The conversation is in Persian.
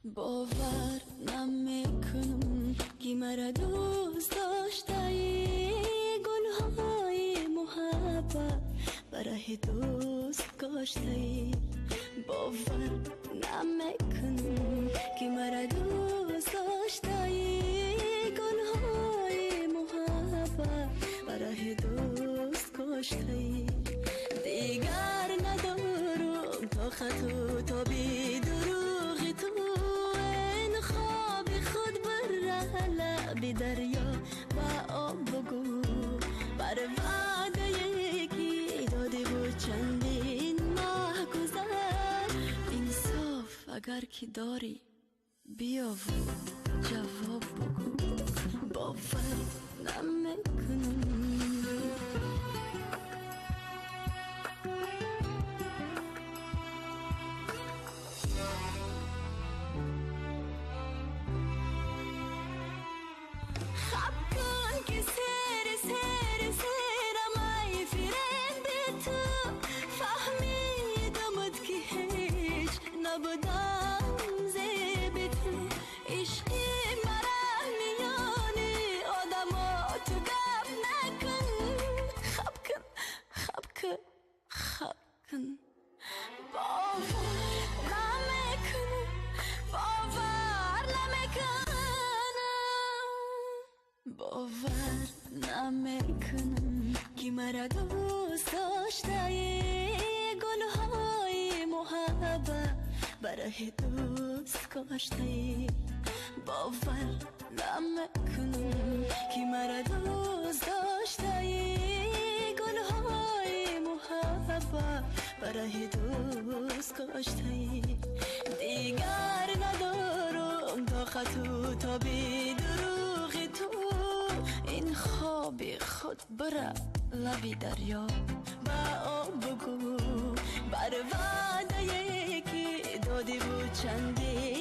باور نمیکنم که مرا دوست داشتی، گلهای محبت برای دوست کاشتی. باور نمیکنم که مرا دوست داشتی، گلهای محبت برای دوست کاشتی. دیگر ندارم تا خطو تا بی دروغ تو، این خواب خود بر لب دریا و آب بگو. بر وعده یکی داده بود چندین ماه گذر، انصاف اگر که داری بیا و جواب بگو. باور نمیکنم. باور نمیکنم که مرا دوست داشتی، گلهای محبت برای دوست کاشتی. باور نمیکنم که مرا دوست داشتی، گلهای محبت برای دوست کاشتی. دیگر ندارم تا خطو تا بی دروغ تو، این خواب خود برا لبی دریا با آب بگو. بر وعده یکی دادی بود چندی